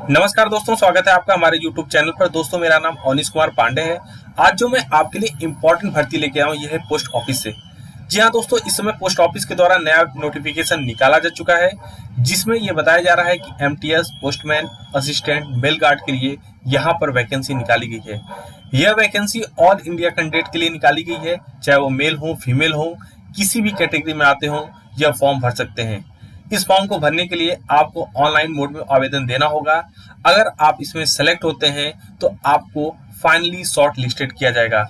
नमस्कार दोस्तों, स्वागत है आपका हमारे YouTube चैनल पर। दोस्तों, मेरा नाम अवनीश कुमार पांडे है। आज जो मैं आपके लिए इम्पोर्टेंट भर्ती लेके आया हूँ, यह है पोस्ट ऑफिस से। जी हाँ दोस्तों, इस समय पोस्ट ऑफिस के द्वारा नया नोटिफिकेशन निकाला जा चुका है, जिसमें यह बताया जा रहा है कि MTS, postman, assistant, mail guard के लिए यहाँ पर वैकेंसी निकाली गई है। यह वैकेंसी ऑल इंडिया कैंडिडेट के लिए निकाली गई है, चाहे वो मेल हो, फीमेल हो, किसी भी कैटेगरी में आते हो, यह फॉर्म भर सकते हैं। इस फॉर्म को भरने के लिए आपको ऑनलाइन मोड में आवेदन देना होगा। अगर आप इसमें सेलेक्ट होते हैं तो आपको फाइनली शॉर्ट लिस्टेड किया जाएगा।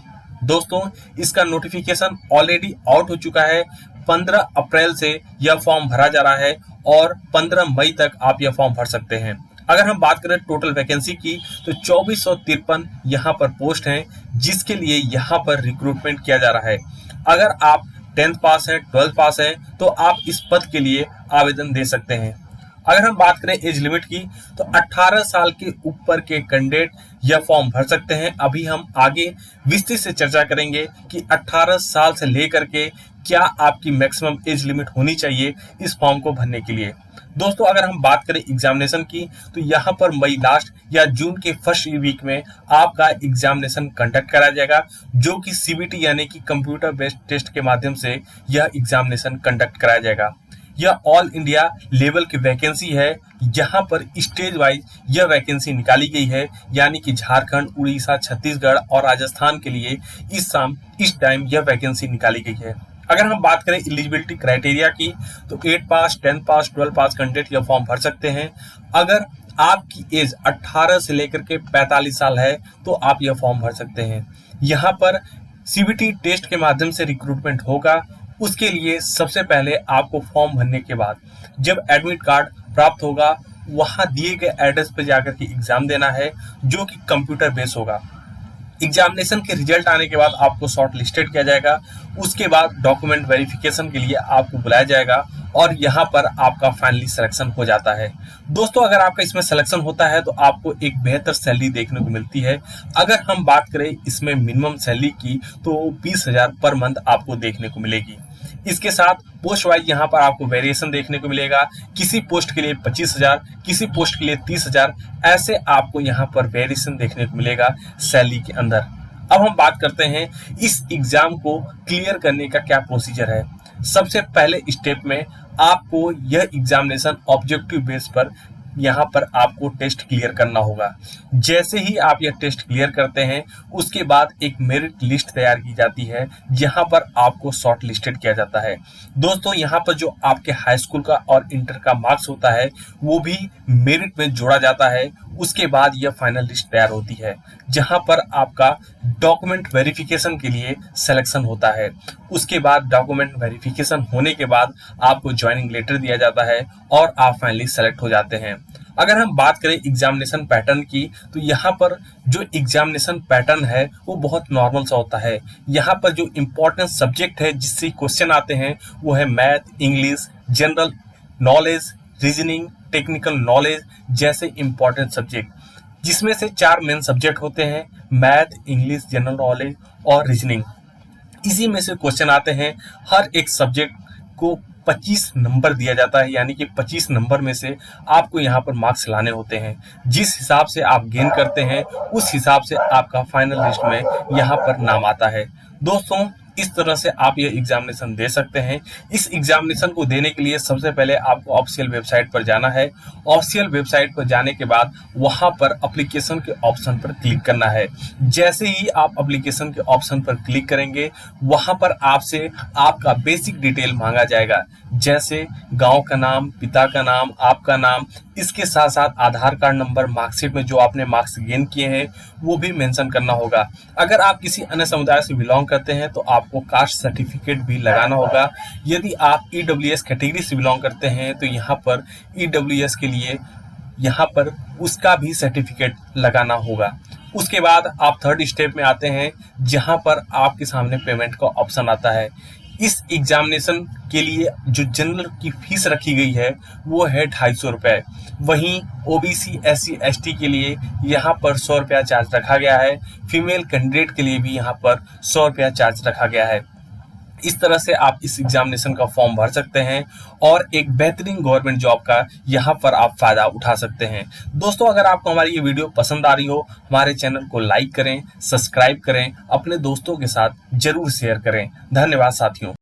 दोस्तों, इसका नोटिफिकेशन ऑलरेडी आउट हो चुका है। 15 अप्रैल से यह फॉर्म भरा जा रहा है और 15 मई तक आप यह फॉर्म भर सकते हैं। अगर हम बात करें टोटल वैकेंसी की, तो 2453 यहाँ पर पोस्ट हैं, जिसके लिए यहाँ पर रिक्रूटमेंट किया जा रहा है। अगर आप 10th पास हैं, 12th पास हैं, तो आप इस पद के लिए आवेदन दे सकते हैं। अगर हम बात करें एज लिमिट की, तो 18 साल के ऊपर के कैंडिडेट यह फॉर्म भर सकते हैं। अभी हम आगे विस्तृत से चर्चा करेंगे कि 18 साल से लेकर के क्या आपकी मैक्सिमम एज लिमिट होनी चाहिए इस फॉर्म को भरने के लिए। दोस्तों, अगर हम बात करें एग्जामिनेशन की, तो यहाँ पर मई लास्ट या जून के फर्स्ट वीक में आपका एग्जामिनेशन कंडक्ट कराया जाएगा, जो कि सीबीटी यानी कि कंप्यूटर बेस्ड टेस्ट के माध्यम से यह एग्जामिनेशन कंडक्ट कराया जाएगा। यह ऑल इंडिया लेवल की वैकेंसी है। यहाँ पर स्टेज वाइज यह वैकेंसी निकाली गई है, यानी कि झारखंड, उड़ीसा, छत्तीसगढ़ और राजस्थान के लिए इस टाइम यह वैकेंसी निकाली गई है। अगर हम बात करें एलिजिबिलिटी क्राइटेरिया की, तो 8 पास, 10 पास, 12 पास कैंडिडेट यह फॉर्म भर सकते हैं। अगर आपकी एज 18 से लेकर के 45 साल है तो आप यह फॉर्म भर सकते हैं। यहाँ पर सीबीटी टेस्ट के माध्यम से रिक्रूटमेंट होगा। उसके लिए सबसे पहले आपको फॉर्म भरने के बाद जब एडमिट कार्ड प्राप्त होगा, वहां दिए गए एड्रेस पर जाकर के एग्जाम देना है, जो कि कंप्यूटर बेस होगा। एग्जामिनेशन के रिजल्ट आने के बाद आपको शॉर्ट लिस्टेड किया जाएगा। उसके बाद डॉक्यूमेंट वेरिफिकेशन के लिए आपको बुलाया जाएगा और यहाँ पर आपका फाइनली सिलेक्शन हो जाता है। दोस्तों, अगर आपका इसमें सिलेक्शन होता है तो आपको एक बेहतर सैलरी देखने को मिलती है। अगर हम बात करें इसमें मिनिमम सैलरी की, तो 20,000 पर मंथ आपको देखने को मिलेगी। इसके साथ पोस्ट वाइज यहाँ पर आपको वेरिएशन देखने को मिलेगा। किसी पोस्ट के लिए 25,000, किसी पोस्ट के लिए 30,000, ऐसे आपको यहाँ पर वेरिएशन देखने को मिलेगा सैलरी के अंदर। अब हम बात करते हैं इस एग्जाम को क्लियर करने का क्या प्रोसीजर है। सबसे पहले स्टेप में आपको यह एग्जामिनेशन ऑब्जेक्टिव बेस पर यहाँ पर आपको टेस्ट क्लियर करना होगा। जैसे ही आप यह टेस्ट क्लियर करते हैं, उसके बाद एक मेरिट लिस्ट तैयार की जाती है, जहाँ पर आपको शॉर्ट लिस्टेड किया जाता है। दोस्तों, यहाँ पर जो आपके हाई स्कूल का और इंटर का मार्क्स होता है, वो भी मेरिट में जोड़ा जाता है। उसके बाद यह फाइनल लिस्ट तैयार होती है, जहाँ पर आपका डॉक्यूमेंट वेरिफिकेशन के लिए सिलेक्शन होता है। उसके बाद डॉक्यूमेंट वेरिफिकेशन होने के बाद आपको ज्वाइनिंग लेटर दिया जाता है और आप फाइनली सेलेक्ट हो जाते हैं। अगर हम बात करें एग्जामिनेशन पैटर्न की, तो यहाँ पर जो एग्जामिनेशन पैटर्न है वो बहुत नॉर्मल सा होता है। यहाँ पर जो इम्पोर्टेंट सब्जेक्ट है जिससे क्वेश्चन आते हैं, वो है math, English, general knowledge, reasoning, technical knowledge जैसे इम्पोर्टेंट सब्जेक्ट, जिसमें से 4 मेन सब्जेक्ट होते हैं: मैथ, इंग्लिश, जनरल नॉलेज और रीजनिंग। इसी में से क्वेश्चन आते हैं। हर एक सब्जेक्ट को 25 नंबर दिया जाता है, यानी कि 25 नंबर में से आपको यहाँ पर मार्क्स लाने होते हैं। जिस हिसाब से आप गेन करते हैं, उस हिसाब से आपका फाइनल लिस्ट में यहाँ पर नाम आता है। दोस्तों, इस तरह से आप ये एग्जामिनेशन दे सकते हैं। इस एग्जामिनेशन को देने के लिए सबसे पहले आपको ऑफिशियल वेबसाइट पर जाना है। ऑफिशियल वेबसाइट पर जाने के बाद वहां पर एप्लीकेशन के ऑप्शन पर क्लिक करना है। जैसे ही आप एप्लीकेशन के ऑप्शन पर क्लिक करेंगे, वहां पर आपसे आपका बेसिक डिटेल मांगा जाएगा, जैसे गांव का नाम, पिता का नाम, आपका नाम। इसके साथ साथ आधार कार्ड नंबर, मार्कशीट में जो आपने मार्क्स गेन किए हैं वो भी मेंशन करना होगा। अगर आप किसी अन्य समुदाय से बिलोंग करते हैं तो आपको कास्ट सर्टिफिकेट भी लगाना होगा। यदि आप ईडब्ल्यूएस कैटेगरी से बिलोंग करते हैं तो यहाँ पर ईडब्ल्यूएस के लिए यहाँ पर उसका भी सर्टिफिकेट लगाना होगा। उसके बाद आप थर्ड स्टेप में आते हैं, जहाँ पर आपके सामने पेमेंट का ऑप्शन आता है। इस एग्जामिनेशन के लिए जो जनरल की फीस रखी गई है वो है 250 रुपये। वहीं ओबीसी, एससी, एसटी के लिए यहाँ पर 100 रुपया चार्ज रखा गया है। फीमेल कैंडिडेट के लिए भी यहाँ पर 100 रुपया चार्ज रखा गया है। इस तरह से आप इस एग्जामिनेशन का फॉर्म भर सकते हैं और एक बेहतरीन गवर्नमेंट जॉब का यहाँ पर आप फायदा उठा सकते हैं। दोस्तों, अगर आपको हमारी ये वीडियो पसंद आ रही हो, हमारे चैनल को लाइक करें, सब्सक्राइब करें, अपने दोस्तों के साथ जरूर शेयर करें। धन्यवाद साथियों।